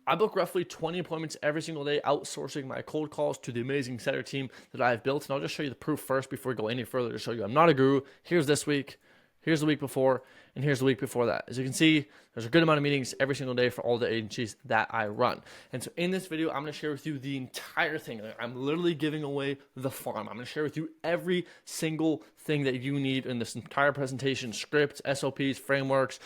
I book roughly 20 appointments every single day, outsourcing my cold calls to the amazing setter team that I've built. And I'll just show you the proof first before we go any further to show you I'm not a guru. Here's this week. Here's the week before, and here's the week before that. As you can see, there's a good amount of meetings every single day for all the agencies that I run. And so in this video, I'm going to share with you the entire thing. I'm literally giving away the farm. I'm going to share with you every single thing that you need in this entire presentation: scripts, SOPs, frameworks,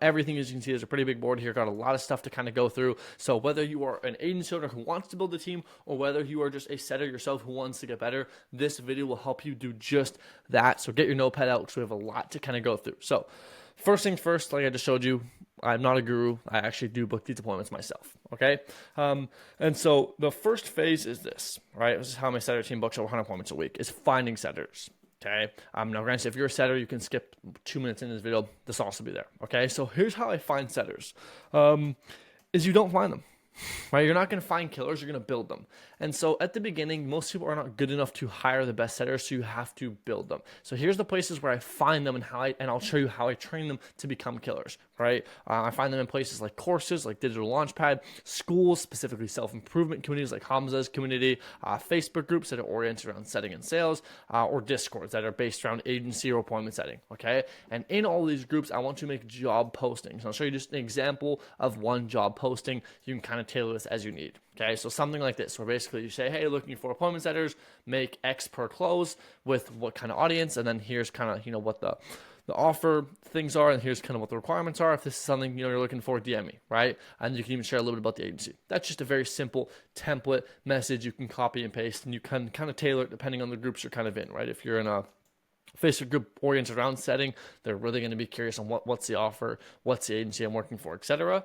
everything. As you can see, there's a pretty big board here. Got a lot of stuff to kind of go through. So whether you are an agency owner who wants to build a team, or whether you are just a setter yourself who wants to get better, this video will help you do just that. So get your notepad out because we have a lot to kind of go through. So first things first, like I just showed you, I'm not a guru. I actually do book these appointments myself, okay? And so the first phase is this, right? This is how my setter team books over 100 appointments a week, is finding setters, okay? Now, granted, if you're a setter, you can skip 2 minutes in this video. This will also be there, okay? So here's how I find setters, is you don't find them. Right? You're not going to find killers, you're going to build them. And so at the beginning, most people are not good enough to hire the best setters, so you have to build them. So here's the places where I find them, and I'll show you how I train them to become killers, right? I find them in places like courses, like Digital Launchpad, schools, specifically self-improvement communities like Hamza's community, Facebook groups that are oriented around setting and sales, or Discords that are based around agency or appointment setting, okay? And in all these groups, I want to make job postings. I'll show you just an example of one job posting. You can kind of tailor this as you need. Okay, so something like this, where basically you say, hey, looking for appointment setters, make X per close with what kind of audience, and then here's kind of, what the offer things are, and here's kind of what the requirements are. If this is something, you're looking for, DM me, right? And you can even share a little bit about the agency. That's just a very simple template message you can copy and paste, and you can kind of tailor it depending on the groups you're kind of in, right? If you're in a Facebook group oriented around setting, they're really going to be curious on what's the offer, what's the agency I'm working for, etc.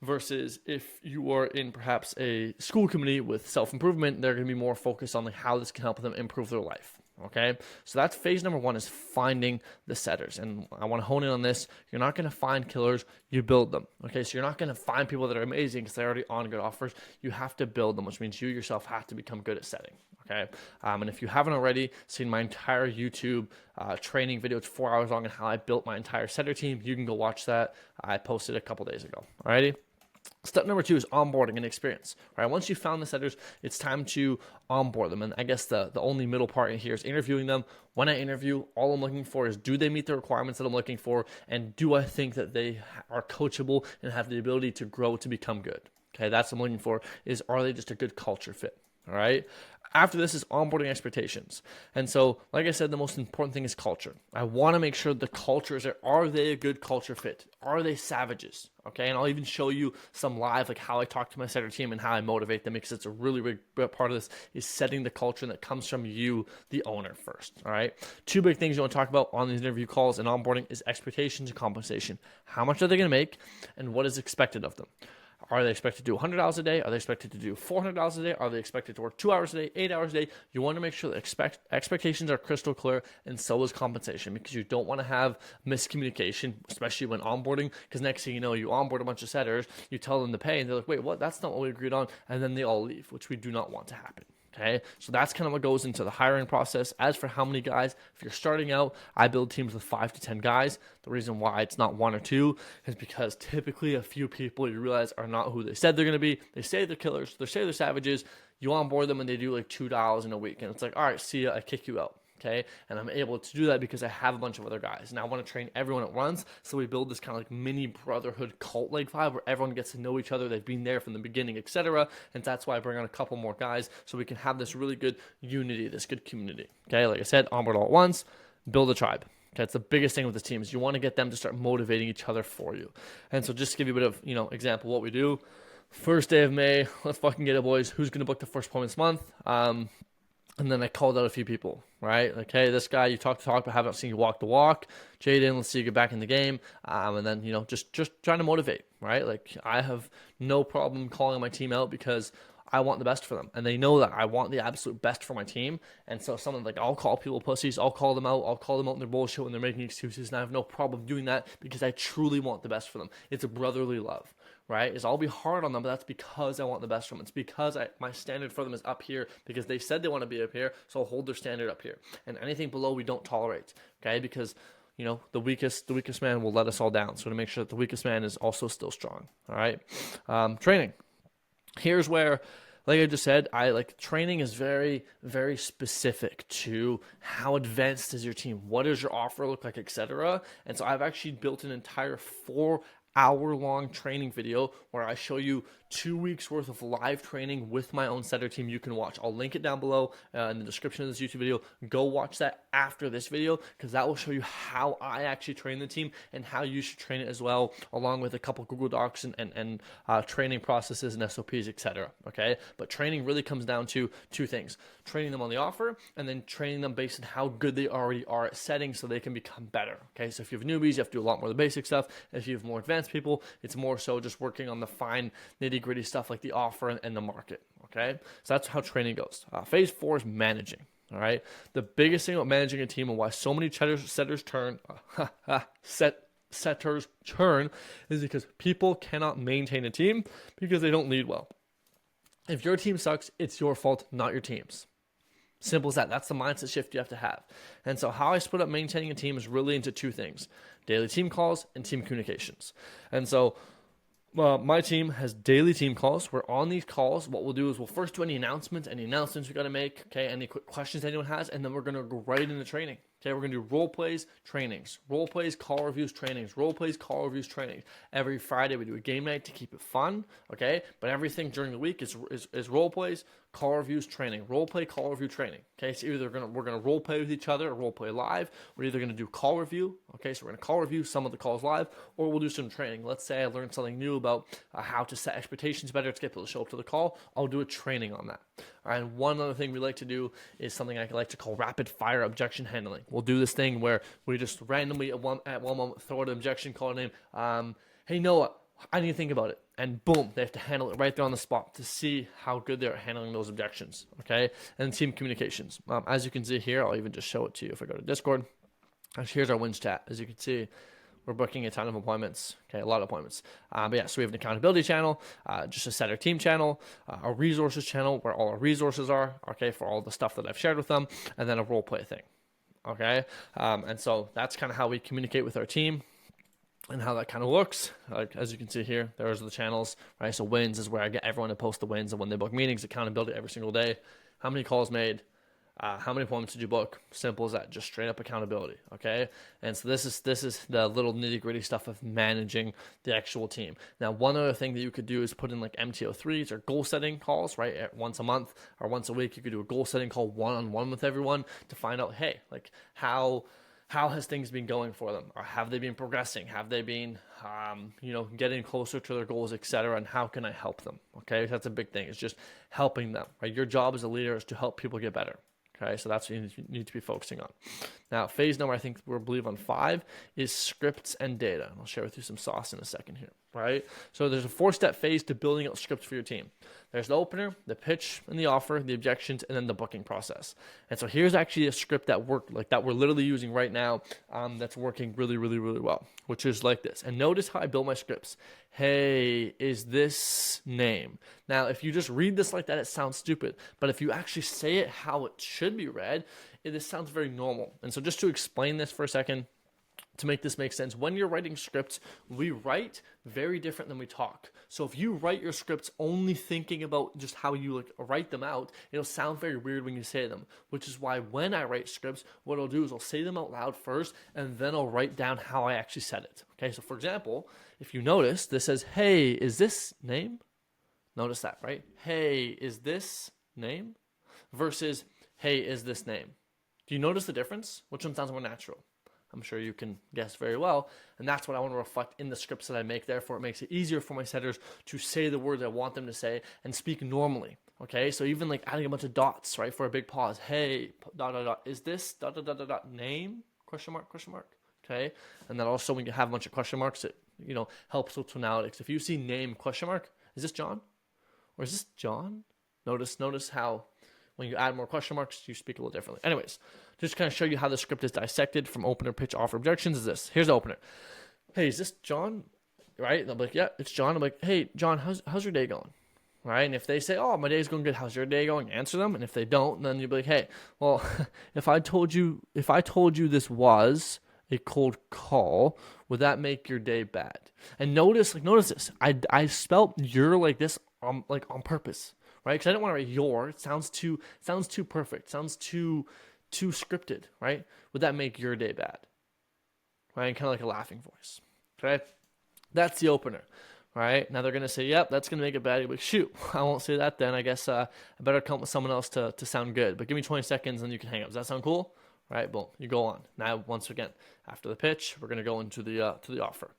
Versus if you are in perhaps a school community with self-improvement, they're going to be more focused on how this can help them improve their life. Okay, so that's phase number one, is finding the setters. And I want to hone in on this. You're not going to find killers, you build them. Okay, so you're not going to find people that are amazing because they're already on good offers. You have to build them, which means you yourself have to become good at setting. Okay, and if you haven't already seen my entire YouTube training video, it's 4 hours long, on how I built my entire setter team, you can go watch that. I posted a couple days ago. Alrighty. Step number 2 is onboarding and experience. Right? Once you found the setters, it's time to onboard them. And I guess the only middle part in here is interviewing them. When I interview, all I'm looking for is, do they meet the requirements that I'm looking for? And do I think that they are coachable and have the ability to grow to become good? Okay, that's what I'm looking for, is, are they just a good culture fit? All right. After this is onboarding expectations. And so, like I said, the most important thing is culture. I want to make sure the culture is there. Are they a good culture fit? Are they savages? Okay. And I'll even show you some live, like how I talk to my setter team and how I motivate them, because it's a really big part of this, is setting the culture that comes from you, the owner, first. All right. 2 big things you want to talk about on these interview calls and onboarding is expectations and compensation. How much are they going to make, and what is expected of them? Are they expected to do $100 a day? Are they expected to do $400 a day? Are they expected to work 2 hours a day, 8 hours a day? You want to make sure that expectations are crystal clear, and so is compensation, because you don't want to have miscommunication, especially when onboarding, because next thing you know, you onboard a bunch of setters, you tell them to pay, and they're like, wait, what? That's not what we agreed on, and then they all leave, which we do not want to happen. Okay, so that's kind of what goes into the hiring process. As for how many guys, if you're starting out, I build teams with 5 to 10 guys. The reason why it's not 1 or 2 is because typically a few people you realize are not who they said they're going to be. They say they're killers, they say they're savages. You onboard them and they do like $2 in a week, and it's like, all right, see ya, I kick you out. Okay, and I'm able to do that because I have a bunch of other guys, and I want to train everyone at once. So we build this kind of like mini brotherhood cult-like vibe where everyone gets to know each other. They've been there from the beginning, etc. And that's why I bring on a couple more guys, so we can have this really good unity, this good community. Okay, like I said, onboard all at once, build a tribe. Okay, it's the biggest thing with this team, is you want to get them to start motivating each other for you. And so just to give you a bit of example what we do. First day of May, let's fucking get it, boys. Who's gonna book the first appointments month? And then I called out a few people, right? Like, hey, this guy, you talk the talk, but haven't seen you walk the walk. Jaden, let's see you get back in the game. And then, just trying to motivate, right? Like, I have no problem calling my team out because I want the best for them. And they know that I want the absolute best for my team. And so someone like, I'll call people pussies. I'll call them out. I'll call them out in their bullshit when they're making excuses. And I have no problem doing that because I truly want the best for them. It's a brotherly love. Right, is I'll be hard on them, but that's because I want the best from them. It's because my standard for them is up here because they said they want to be up here, so I'll hold their standard up here. And anything below, we don't tolerate. Okay, because the weakest man will let us all down. So to make sure that the weakest man is also still strong. All right, training. Here's where, like I just said, I like training is very, very specific to how advanced is your team, what does your offer look like, etc. And so I've actually built an entire 4 hour long training video where I show you 2 weeks worth of live training with my own setter team you can watch. I'll link it down below in the description of this YouTube video. Go watch that after this video because that will show you how I actually train the team and how you should train it as well, along with a couple Google Docs and training processes and SOPs, etc. Okay, but training really comes down to two things: training them on the offer and then training them based on how good they already are at setting so they can become better. Okay, so if you have newbies, you have to do a lot more of the basic stuff. If you have more advanced people, it's more so just working on the fine nitty-gritty stuff like the offer and the market. Okay, so that's how training goes. Phase 4 is managing. All right, the biggest thing about managing a team and why so many setters turn is because people cannot maintain a team because they don't lead well. If your team sucks, it's your fault, not your team's. Simple as that. That's the mindset shift you have to have. And so how I split up maintaining a team is really into two things: daily team calls and team communications. And so my team has daily team calls. We're on these calls. What we'll do is we'll first do any announcements we got to make, okay, any quick questions anyone has, and then we're going to go right into training. Okay, we're going to do role plays, trainings, role plays, call reviews, trainings, role plays, call reviews, trainings. Every Friday we do a game night to keep it fun, okay? But everything during the week is role plays, call reviews, training, role play, call review, training. Okay, so either we're gonna role play with each other or role play live. We're either gonna do call review, okay, so we're gonna call review some of the calls live, or we'll do some training. Let's say I learned something new about how to set expectations better to get people to show up to the call. I'll do a training on that. All right, and one other thing we like to do is something I like to call rapid fire objection handling. We'll do this thing where we just randomly at one moment throw out an objection, call a name. Hey Noah, I need to think about it. And boom, they have to handle it right there on the spot to see how good they're handling those objections, okay? And team communications. As you can see here, I'll even just show it to you if I go to Discord. Here's our wins chat. As you can see, we're booking a ton of appointments, okay, a lot of appointments. But yeah, so we have an accountability channel, just a setter team channel, a resources channel where all our resources are, okay, for all the stuff that I've shared with them, and then a role play thing, okay? And so that's kind of how we communicate with our team and how that kind of looks. Like, as you can see here, there's the channels, right? So wins is where I get everyone to post the wins and when they book meetings, accountability every single day, how many calls made, how many appointments did you book? Simple as that, just straight up accountability, okay? And so this is the little nitty gritty stuff of managing the actual team. Now, one other thing that you could do is put in like MTO3s or goal setting calls, right? Once a month or once a week, you could do a goal setting call one-on-one with everyone to find out, hey, like how has things been going for them? Or have they been progressing? Have they been, getting closer to their goals, etc.? And how can I help them? Okay, that's a big thing. It's just helping them, right? Your job as a leader is to help people get better. Okay, so that's what you need to be focusing on. Now, phase number, I think we believe on 5 is scripts and data. And I'll share with you some sauce in a second here, right? So there's a 4-step phase to building out scripts for your team. There's the opener, the pitch, and the offer, the objections, and then the booking process. And so here's actually a script that we're literally using right now that's working really, really, really well, which is like this. And notice how I build my scripts. Hey, is this name? Now, if you just read this like that, it sounds stupid. But if you actually say it how it should be read, this sounds very normal. And so just to explain this for a second, to make this make sense, when you're writing scripts, we write very different than we talk. So if you write your scripts only thinking about just how you write them out, it'll sound very weird when you say them, which is why when I write scripts, what I'll do is I'll say them out loud first, and then I'll write down how I actually said it. Okay, so for example, if you notice, this says, hey, is this name? Notice that, right? Hey, is this name? Versus, hey, is this name? Do you notice the difference? Which one sounds more natural? I'm sure you can guess very well. And that's what I want to reflect in the scripts that I make. Therefore, it makes it easier for my setters to say the words I want them to say and speak normally. Okay, so even like adding a bunch of dots, right, for a big pause. Hey, ... is this ... name? Question mark, question mark. Okay, and then also when you have a bunch of question marks, it helps with tonality. So if you see name question mark, is this John? Or is this John? Notice how when you add more question marks, you speak a little differently. Anyways, just kind of show you how the script is dissected from opener, pitch, offer, objections is this. Here's the opener. Hey, is this John? Right? And they'll be like, yeah, it's John. I'm like, hey, John, how's your day going? Right? And if they say, oh, my day's going good, how's your day going? Answer them. And if they don't, then you'll be like, hey, well, if I told you this was a cold call, would that make your day bad? And notice this. I spelt your like this on purpose, right? Because I don't want to write your. It sounds too perfect. Sounds too scripted, right? Would that make your day bad? Right? Kind of like a laughing voice. Okay, that's the opener. Right now they're gonna say, "Yep, that's gonna make it bad." You're like, shoot, I won't say that then. I guess I better come up with someone else to sound good. But give me 20 seconds and you can hang up. Does that sound cool? Right, boom, you go on. Now, once again, after the pitch, we're gonna go into the to the offer.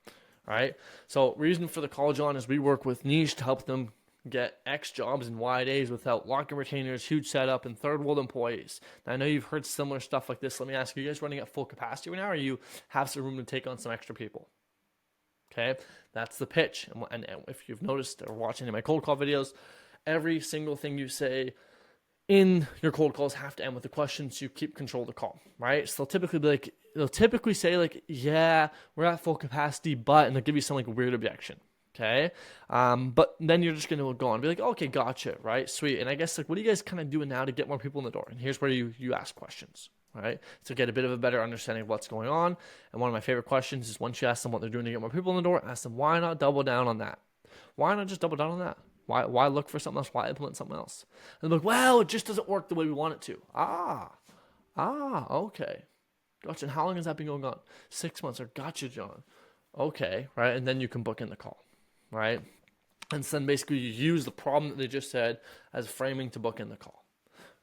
All right. So reason for the call, John, is we work with niche to help them get X jobs in Y days without lock-in retainers, huge setup, and third world employees. Now, I know you've heard similar stuff like this. Let me ask you, guys running at full capacity right now, or you have some room to take on some extra people? Okay, that's the pitch. And if you've noticed or watched any of my cold call videos, every single thing you say in your cold calls have to end with a question so you keep control of the call, right? So they'll typically say like, yeah, we're at full capacity, but, and they'll give you some like weird objection. Okay. But then you're just going to go on and be like, okay, gotcha. Right. Sweet. And I guess like, what are you guys kind of doing now to get more people in the door? And here's where you ask questions, right? To get a bit of a better understanding of what's going on. And one of my favorite questions is once you ask them what they're doing to get more people in the door, ask them, why not double down on that? Why not just double down on that? Why look for something else? Why implement something else? And they're like, well, it just doesn't work the way we want it to. Okay. Gotcha. And how long has that been going on? 6 months. Or gotcha, John. Okay, right? And then you can book in the call, right? And so then basically you use the problem that they just said as framing to book in the call.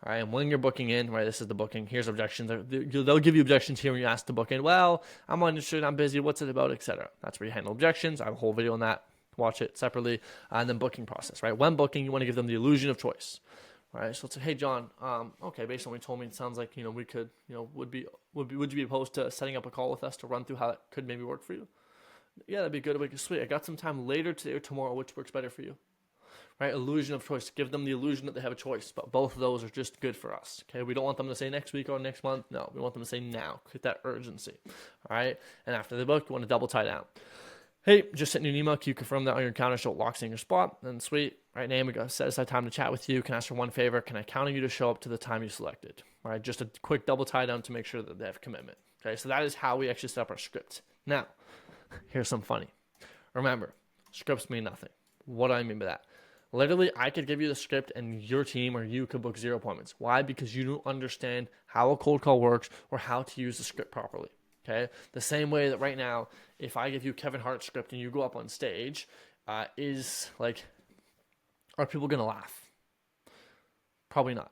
All right, and when you're booking in, right, this is the booking. Here's objections. They'll give you objections here when you ask to book in. Well, I'm uninterested, I'm busy, what's it about, etc. That's where you handle objections. I have a whole video on that. Watch it separately. And then booking process, right? When booking, you want to give them the illusion of choice. Right, so it's like, hey John, okay, based on what you told me, it sounds like we could, would you be opposed to setting up a call with us to run through how it could maybe work for you? Yeah, that'd be good. Like, sweet. I got some time later today or tomorrow, which works better for you? Right, illusion of choice. Give them the illusion that they have a choice, but both of those are just good for us. Okay, we don't want them to say next week or next month. No, we want them to say now. Create that urgency. All right, and after they book, you want to double tie down. Hey, just sent you an email. Can you confirm that on your counter so it locks in your spot? And sweet. Right, name, we got set aside time to chat with you. Can I ask for one favor? Can I count on you to show up to the time you selected? All right, just a quick double tie down to make sure that they have commitment. Okay, so that is how we actually set up our script. Now, here's some funny. Remember, scripts mean nothing. What do I mean by that? Literally, I could give you the script and your team or you could book 0 appointments. Why? Because you don't understand how a cold call works or how to use the script properly. Okay? The same way that right now, if I give you Kevin Hart's script and you go up on stage, are people going to laugh? Probably not.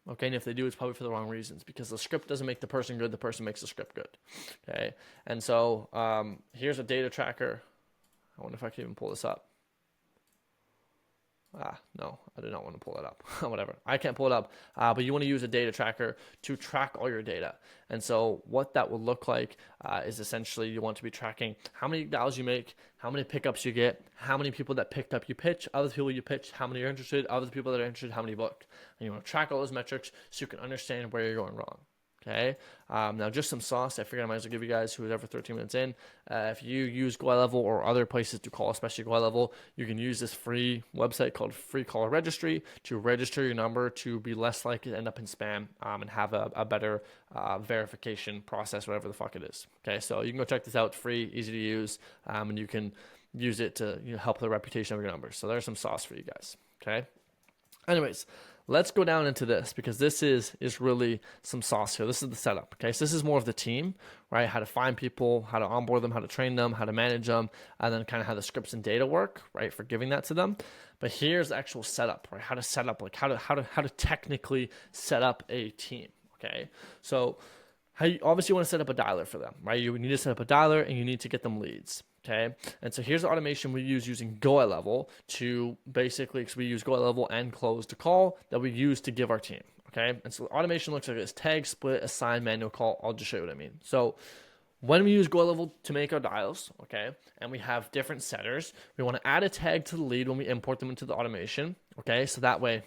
Okay, and if they do, it's probably for the wrong reasons because the script doesn't make the person good, the person makes the script good. Okay, and so here's a data tracker. I wonder if I can even pull this up. No, I did not want to pull it up. Whatever. I can't pull it up. But you want to use a data tracker to track all your data. And so what that will look like is essentially you want to be tracking how many dials you make, how many pickups you get, how many people that picked up you pitch, other people you pitch, how many are interested, other people that are interested, how many booked. And you want to track all those metrics so you can understand where you're going wrong. Okay. Now just some sauce. I figured I might as well give you guys who's ever 13 minutes in. If you use GoiLevel or other places to call, especially GoiLevel, you can use this free website called Free Caller Registry to register your number to be less likely to end up in spam and have a better verification process, whatever the fuck it is. Okay. So you can go check this out. Free, easy to use, and you can use it to help the reputation of your numbers. So there's some sauce for you guys. Okay. Anyways, let's go down into this because this is really some sauce here. This is the setup, okay? So this is more of the team, right? How to find people, how to onboard them, how to train them, how to manage them, and then kind of how the scripts and data work, right? For giving that to them. But here's the actual setup, right? How to set up, like how to technically set up a team, okay? So how you obviously want to set up a dialer for them, right? You need to set up a dialer and you need to get them leads. Okay, and so here's the automation we use using GoiLevel to basically, because we use GoiLevel and close to call that we use to give our team. Okay, and so the automation looks like this: tag, split, assign, manual call. I'll just show you what I mean. So when we use GoiLevel to make our dials, okay, and we have different setters, we want to add a tag to the lead when we import them into the automation. Okay, so that way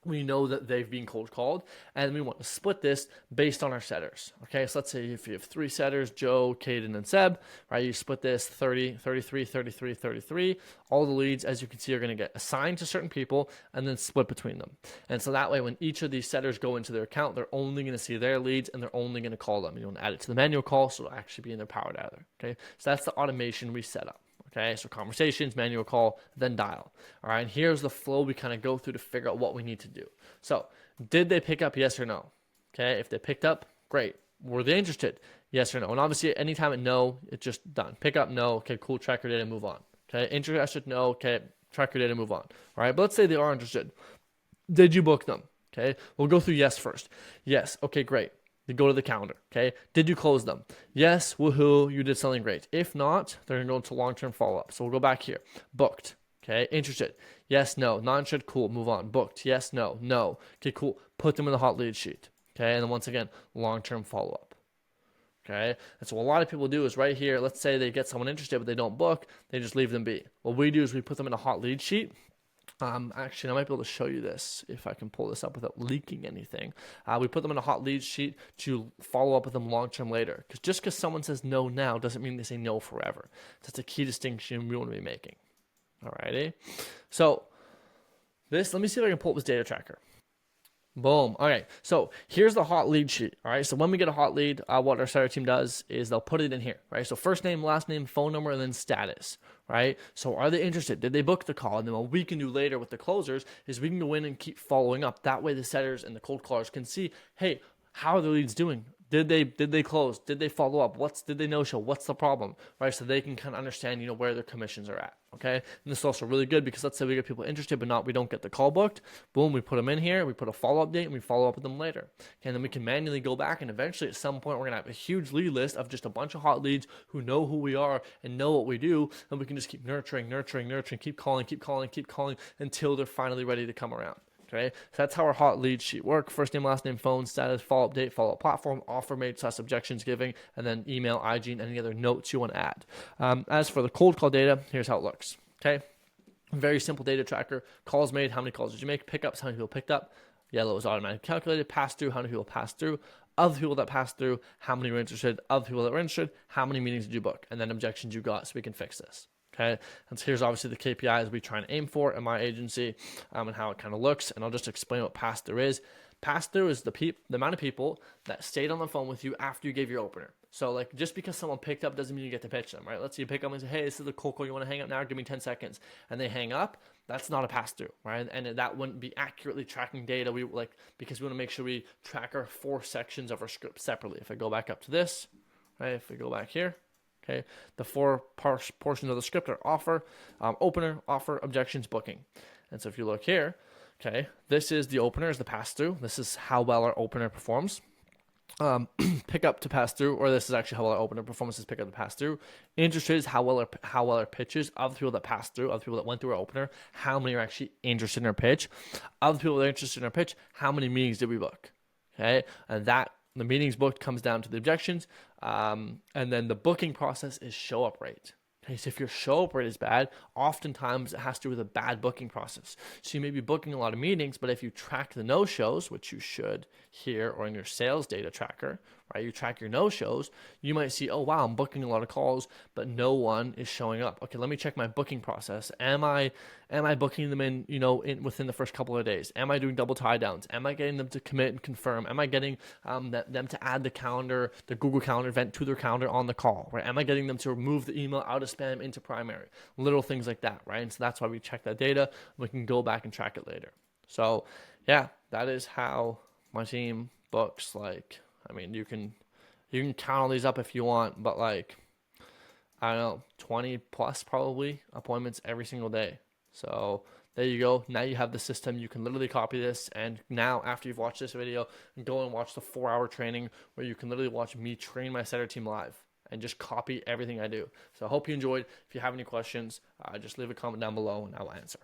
we know that they've been cold called, and we want to split this based on our setters. Okay, so let's say if you have 3 setters, Joe, Caden, and Seb, right, you split this 30, 33, 33, 33. All the leads, as you can see, are going to get assigned to certain people and then split between them. And so that way, when each of these setters go into their account, they're only going to see their leads and they're only going to call them. You want to add it to the manual call, so it'll actually be in their power dialer. Okay, so that's the automation we set up. Okay, so conversations, manual call, then dial. All right, and here's the flow we kind of go through to figure out what we need to do. So, did they pick up, yes or no? Okay, if they picked up, great. Were they interested? Yes or no? And obviously, anytime at no, it's just done. Pick up, no. Okay, cool, tracker data, move on. Okay, interested, no. Okay, tracker data, move on. All right, but let's say they are interested. Did you book them? Okay, we'll go through yes first. Yes, okay, great. They go to the calendar. Okay, did you close them? Yes, woohoo, you did something great. If not, they're gonna go into long-term follow-up. So we'll go back here. Booked. Okay, interested. Yes, no. Not interested, cool, move on. Booked. Yes, no, no. Okay, cool. Put them in the hot lead sheet. Okay, and then once again, long-term follow-up. Okay, and so what a lot of people do is right here, let's say they get someone interested, but they don't book, they just leave them be. What we do is we put them in a hot lead sheet. Actually, I might be able to show you this if I can pull this up without leaking anything. We put them in a hot lead sheet to follow up with them long term later. Because just because someone says no now doesn't mean they say no forever. That's a key distinction we want to be making. Alrighty. So let me see if I can pull up this data tracker. Boom. All right. So here's the hot lead sheet. All right. So when we get a hot lead, what our setter team does is they'll put it in here. Right. So first name, last name, phone number, and then status. Right. So are they interested? Did they book the call? And then what we can do later with the closers is we can go in and keep following up. That way the setters and the cold callers can see, hey, how are the leads doing? Did they close? Did they follow up? Did they no show? What's the problem? Right? So they can kind of understand, where their commissions are at. Okay. And this is also really good because let's say we get people interested, but we don't get the call booked. Boom, we put them in here, we put a follow-up date, and we follow up with them later. Okay, and then we can manually go back, and eventually at some point we're gonna have a huge lead list of just a bunch of hot leads who know who we are and know what we do, and we can just keep nurturing, keep calling until they're finally ready to come around. Okay, so that's how our hot lead sheet work. First name, last name, phone, status, follow-up date, follow-up platform, offer made / objections giving, and then email, IG, and any other notes you want to add. As for the cold call data, here's how it looks. Okay, very simple data tracker. Calls made, how many calls did you make? Pickups, how many people picked up? Yellow is automatically calculated. Pass through, how many people passed through? Of the people that passed through, how many were interested? Of the people that were interested, how many meetings did you book? And then objections you got, so we can fix this. Okay, and so here's obviously the KPIs we try and aim for in my agency, and how it kind of looks. And I'll just explain what pass through is. Pass through is the amount of people that stayed on the phone with you after you gave your opener. So like just because someone picked up doesn't mean you get to pitch them, right? Let's say you pick up and say, hey, this is the cold call, you want to hang up now? Give me 10 seconds. And they hang up. That's not a pass through, right? And that wouldn't be accurately tracking data. Because we want to make sure we track our 4 sections of our script separately. If I go back up to this, right? If we go back here. Okay, the 4 portions of the script are offer, opener, offer, objections, booking. And so if you look here, okay, this is the opener, is the pass through. This is how well our opener performs. Pick up to pass through, or this is actually how well our opener performance is pick up to pass through. Interested is how well our pitches of the people that passed through, of the people that went through our opener, how many are actually interested in our pitch. Of the people that are interested in our pitch, how many meetings did we book? Okay, and that the meetings booked comes down to the objections, and then the booking process is show up rate. Okay, so if your show up rate is bad, oftentimes it has to do with a bad booking process. So you may be booking a lot of meetings, but if you track the no-shows, which you should here or in your sales data tracker, right? You track your no-shows, you might see, oh wow, I'm booking a lot of calls, but no one is showing up. Okay, let me check my booking process. Am I booking them in, within the first couple of days? Am I doing double tie downs? Am I getting them to commit and confirm? Am I getting them to add the Google Calendar event to their calendar on the call, right? Am I getting them to remove the email out of spam into primary? Little things like that, right? And so that's why we check that data. We can go back and track it later. So yeah, that is how my team books. You can count all these up if you want, but I don't know, 20 plus probably appointments every single day. So there you go. Now you have the system. You can literally copy this. And now after you've watched this video, go and watch the 4-hour training where you can literally watch me train my setter team live and just copy everything I do. So I hope you enjoyed. If you have any questions, just leave a comment down below and I will answer.